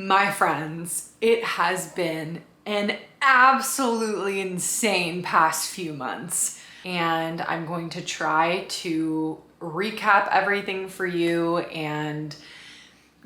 My friends, it has been an absolutely insane past few months, and I'm going to try to recap everything for you and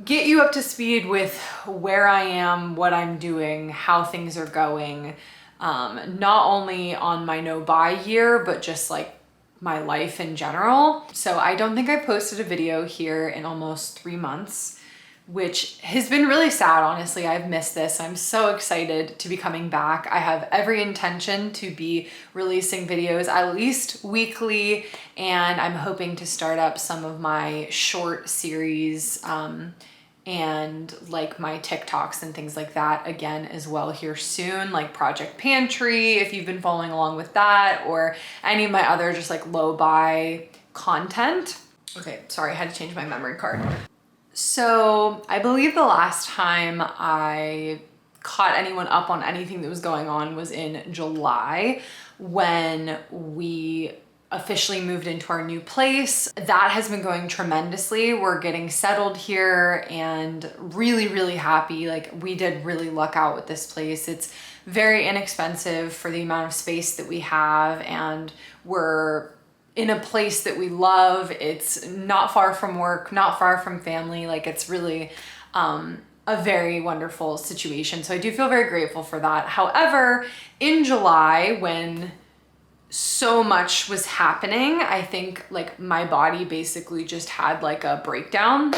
get you up to speed with where I am, what I'm doing, how things are going, not only on my no-buy year, but just like my life in general. So I don't think I posted a video here in almost 3 months, which has been really sad, honestly. I've missed this. I'm so excited to be coming back. I have every intention to be releasing videos at least weekly, and I'm hoping to start up some of my short series and like my TikToks and things like that again as well here soon, like Project Pantry, if you've been following along with that, or any of my other just like low buy content. Okay, sorry, I had to change my memory card. So I believe the last time I caught anyone up on anything that was going on was in July, when we officially moved into our new place. That has been going tremendously. We're getting settled here and really, really happy. Like, we did really luck out with this place. It's very inexpensive for the amount of space that we have, and we're in a place that we love. It's not far from work, not far from family. Like, it's really a very wonderful situation. So I do feel very grateful for that. However, in July, when so much was happening, I think like my body basically just had like a breakdown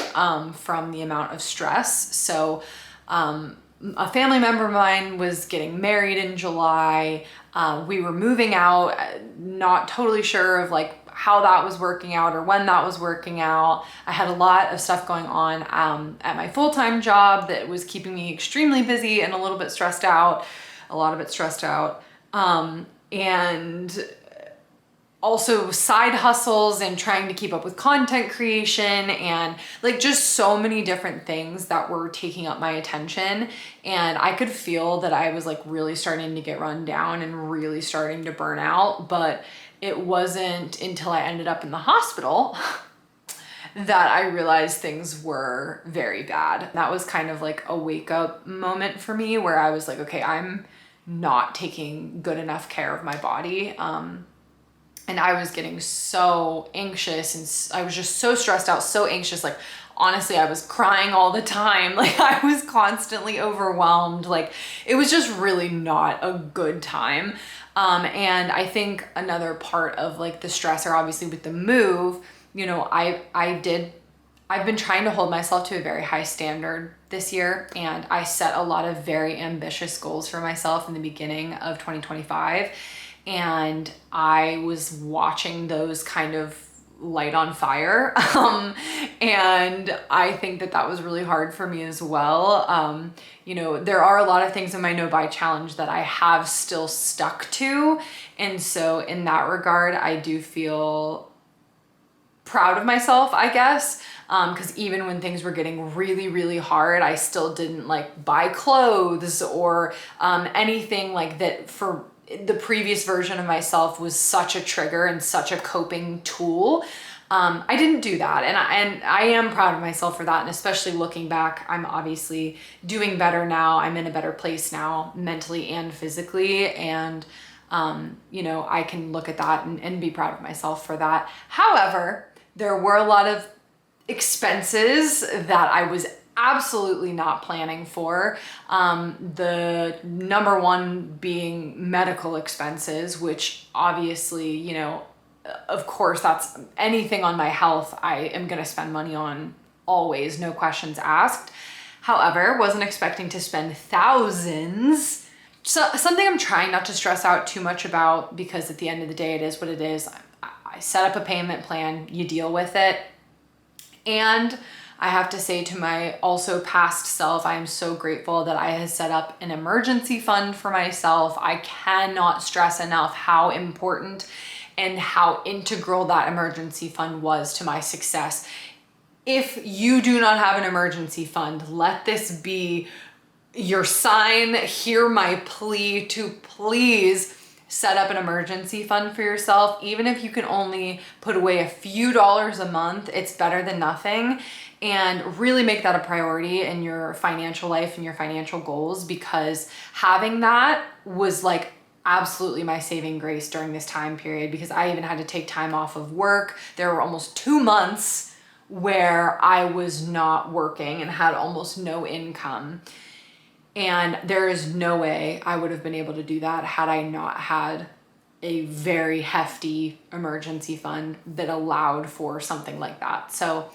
from the amount of stress. So a family member of mine was getting married in July. We were moving out, not totally sure of like how that was working out or when that was working out. I had a lot of stuff going on at my full-time job that was keeping me extremely busy and a little bit stressed out, a lot of it stressed out. And also side hustles and trying to keep up with content creation and like just so many different things that were taking up my attention. And I could feel that I was like really starting to get run down and really starting to burn out. But it wasn't until I ended up in the hospital that I realized things were very bad. That was kind of like a wake up moment for me, where I was like, okay, I'm not taking good enough care of my body. And I was getting so anxious, and I was just so stressed out, so anxious. Like, honestly, I was crying all the time. Like, I was constantly overwhelmed. Like, it was just really not a good time. And I think another part of like the stressor, obviously with the move, you know, I've been trying to hold myself to a very high standard this year, and I set a lot of very ambitious goals for myself in the beginning of 2025. And I was watching those kind of light on fire. And I think that that was really hard for me as well. You know, there are a lot of things in my no buy challenge that I have still stuck to. And so in that regard, I do feel proud of myself, I guess. Because even when things were getting really, really hard, I still didn't like buy clothes or anything like that. For the previous version of myself was such a trigger and such a coping tool. I didn't do that. And I am proud of myself for that. And especially looking back, I'm obviously doing better now. I'm in a better place now, mentally and physically. And, you know, I can look at that and be proud of myself for that. However, there were a lot of expenses that I was absolutely not planning for. The number one being medical expenses, which obviously, you know, of course, that's anything on my health I am going to spend money on always, no questions asked. However, wasn't expecting to spend thousands. So something I'm trying not to stress out too much about, because at the end of the day, it is what it is. I set up a payment plan, you deal with it. And I have to say, to my also past self, I am so grateful that I had set up an emergency fund for myself. I cannot stress enough how important and how integral that emergency fund was to my success. If you do not have an emergency fund, let this be your sign, hear my plea to please set up an emergency fund for yourself. Even if you can only put away a few dollars a month, it's better than nothing. and really make that a priority in your financial life and your financial goals, because having that was like absolutely my saving grace during this time period, because I even had to take time off of work. There were almost 2 months where I was not working and had almost no income. And there is no way I would have been able to do that had I not had a very hefty emergency fund that allowed for something like that. So,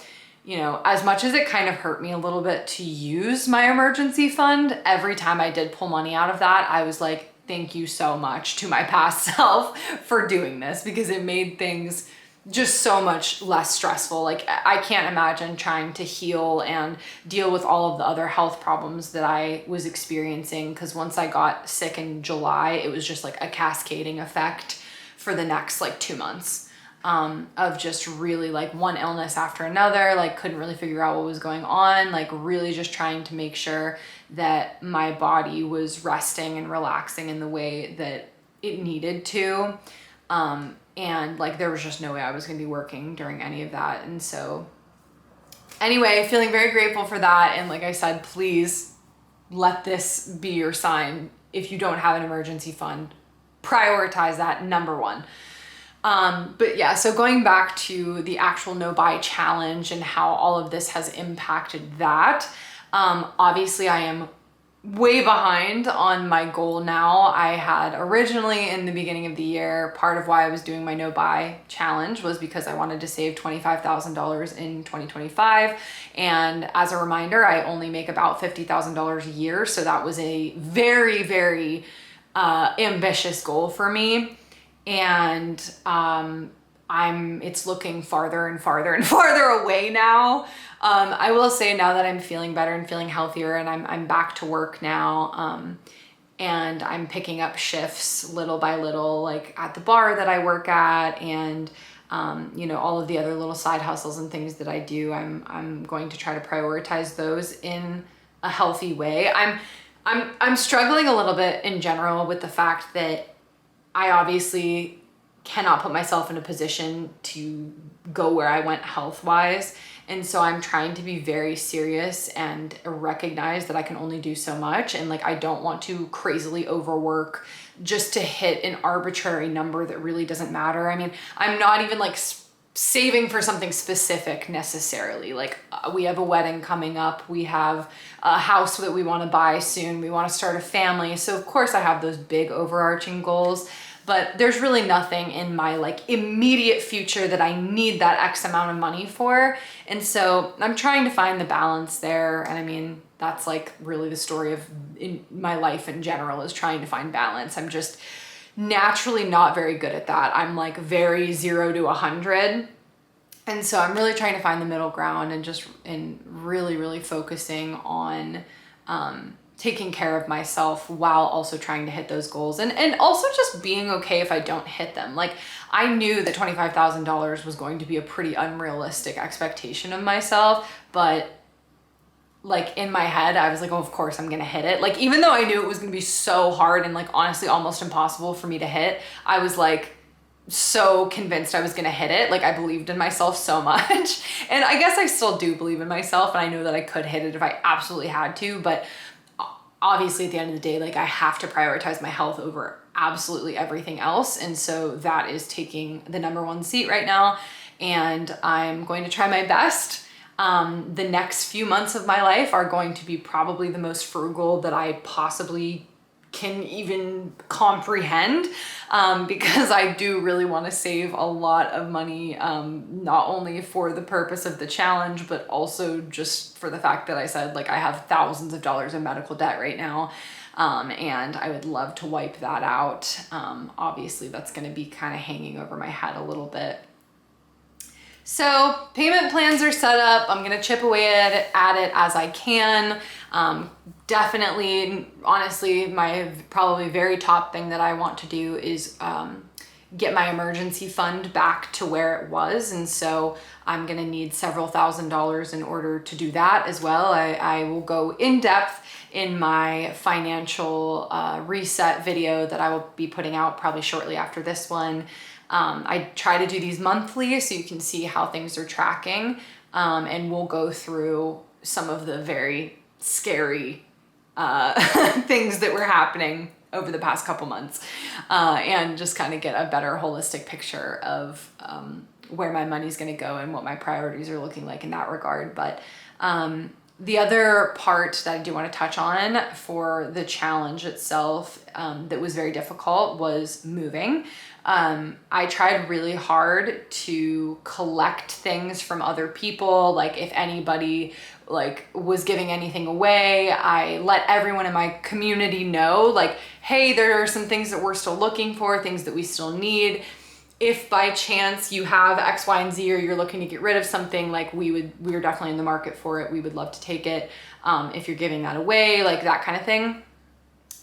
you know, as much as it kind of hurt me a little bit to use my emergency fund, every time I did pull money out of that, I was like, thank you so much to my past self for doing this, because it made things just so much less stressful. Like, I can't imagine trying to heal and deal with all of the other health problems that I was experiencing, because once I got sick in July, it was just like a cascading effect for the next like 2 months of just really like one illness after another, like couldn't really figure out what was going on, like really just trying to make sure that my body was resting and relaxing in the way that it needed to. And like there was just no way I was going to be working during any of that. And so anyway, feeling very grateful for that. And like I said, please let this be your sign. If you don't have an emergency fund, prioritize that, number one. But yeah, so going back to the actual no buy challenge and how all of this has impacted that, obviously I am way behind on my goal now. I had originally in the beginning of the year, part of why I was doing my no buy challenge was because I wanted to save $25,000 in 2025. And as a reminder, I only make about $50,000 a year. So that was a very, very ambitious goal for me. And it's looking farther and farther and farther away now. I will say now that I'm feeling better and feeling healthier, and I'm back to work now, and I'm picking up shifts little by little, like at the bar that I work at, and you know, all of the other little side hustles and things that I do. I'm going to try to prioritize those in a healthy way. I'm struggling a little bit in general with the fact that I obviously cannot put myself in a position to go where I went health-wise. And so I'm trying to be very serious and recognize that I can only do so much. And like, I don't want to crazily overwork just to hit an arbitrary number that really doesn't matter. I mean, I'm not even like saving for something specific necessarily. Like we have a wedding coming up. We have a house that we want to buy soon. We want to start a family. So of course I have those big overarching goals, but there's really nothing in my like immediate future that I need that X amount of money for. And so I'm trying to find the balance there. And I mean, that's like really the story of in my life in general, is trying to find balance. I'm just naturally not very good at that. I'm like very 0 to 100. And so I'm really trying to find the middle ground and really, really focusing on taking care of myself while also trying to hit those goals, and also just being okay if I don't hit them. Like I knew that $25,000 was going to be a pretty unrealistic expectation of myself, but like in my head, I was like, oh, of course I'm gonna hit it. Like, even though I knew it was gonna be so hard and like honestly almost impossible for me to hit, I was like so convinced I was gonna hit it. Like I believed in myself so much. And I guess I still do believe in myself, and I know that I could hit it if I absolutely had to, but obviously at the end of the day, like I have to prioritize my health over absolutely everything else. And so that is taking the number one seat right now. And I'm going to try my best. The next few months of my life are going to be probably the most frugal that I possibly can even comprehend, because I do really want to save a lot of money, not only for the purpose of the challenge, but also just for the fact that I said, like, I have thousands of dollars in medical debt right now. And I would love to wipe that out. Obviously that's going to be kind of hanging over my head a little bit. So payment plans are set up. I'm going to chip away at it as I can. Definitely, honestly, my probably very top thing that I want to do is get my emergency fund back to where it was. And so I'm going to need several $1,000s in order to do that as well. I will go in depth in my financial reset video that I will be putting out probably shortly after this one. I try to do these monthly so you can see how things are tracking. and we'll go through some of the very scary things that were happening over the past couple months, and just kind of get a better holistic picture of where my money's going to go and what my priorities are looking like in that regard. But the other part that I do want to touch on for the challenge itself, that was very difficult, was moving. I tried really hard to collect things from other people. Like if anybody like was giving anything away, I let everyone in my community know, like, hey, there are some things that we're still looking for, things that we still need. If by chance you have X, Y, and Z, or you're looking to get rid of something, like we're definitely in the market for it. We would love to take it. If you're giving that away, like that kind of thing.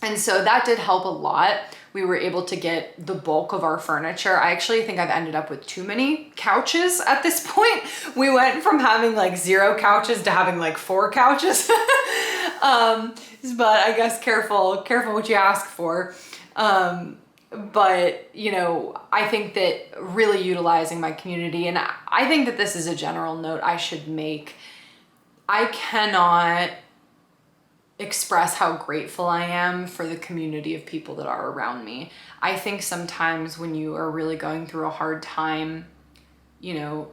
And so that did help a lot. We were able to get the bulk of our furniture. I actually think I've ended up with too many couches at this point. We went from having like 0 couches to having like 4 couches. But I guess careful what you ask for. But you know, I think that really utilizing my community, and I think that this is a general note I should make. I cannot express how grateful I am for the community of people that are around me. I think sometimes when you are really going through a hard time, you know,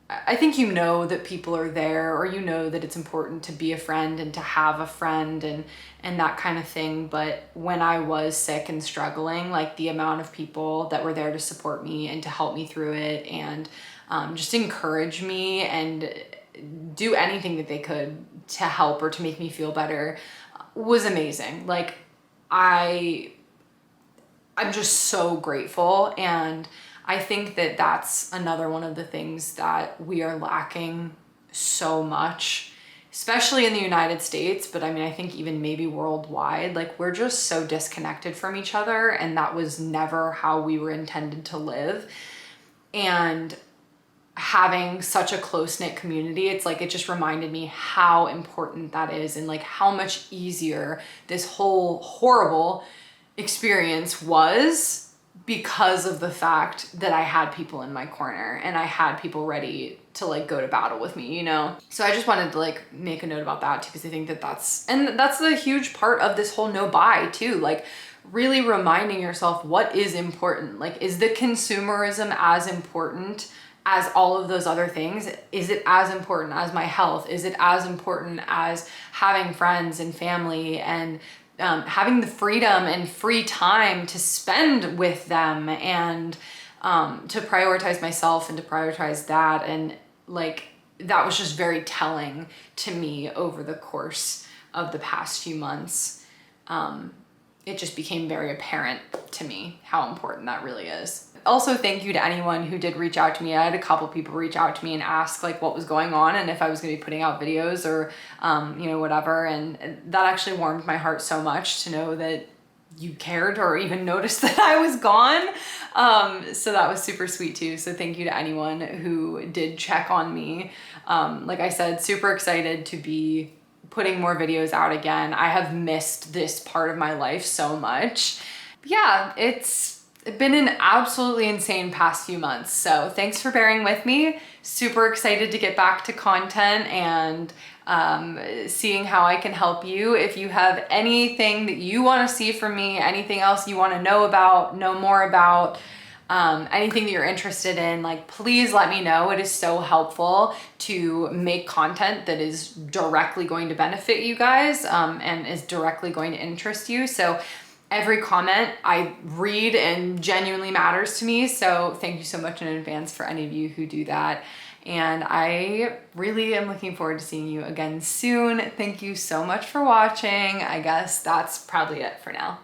I think you know that people are there, or you know that it's important to be a friend and to have a friend and that kind of thing. But when I was sick and struggling, like the amount of people that were there to support me and to help me through it, and just encourage me and do anything that they could to help or to make me feel better, was amazing. Like I'm just so grateful. And I think that that's another one of the things that we are lacking so much, especially in the United States. But I mean, I think even maybe worldwide, like we're just so disconnected from each other, and that was never how we were intended to live. And having such a close-knit community, it's like, it just reminded me how important that is, and like how much easier this whole horrible experience was because of the fact that I had people in my corner and I had people ready to like go to battle with me, you know? So I just wanted to like make a note about that too, because I think that that's the huge part of this whole no buy too. Like really reminding yourself what is important. Like, is the consumerism as important as all of those other things? Is it as important as my health? Is it as important as having friends and family and having the freedom and free time to spend with them, and to prioritize myself and to prioritize that? And like, that was just very telling to me over the course of the past few months. It just became very apparent to me how important that really is. Also, thank you to anyone who did reach out to me. I had a couple people reach out to me and ask like what was going on and if I was going to be putting out videos or, you know, whatever. And that actually warmed my heart so much to know that you cared or even noticed that I was gone. So that was super sweet too. So thank you to anyone who did check on me. Like I said, super excited to be putting more videos out again. I have missed this part of my life so much. But yeah, it's been an absolutely insane past few months. So thanks for bearing with me. Super excited to get back to content and seeing how I can help you. If you have anything that you want to see from me, anything else you want to know more about, anything that you're interested in, like, please let me know. It is so helpful to make content that is directly going to benefit you guys, and is directly going to interest you. So every comment I read and genuinely matters to me. So thank you so much in advance for any of you who do that. And I really am looking forward to seeing you again soon. Thank you so much for watching. I guess that's probably it for now.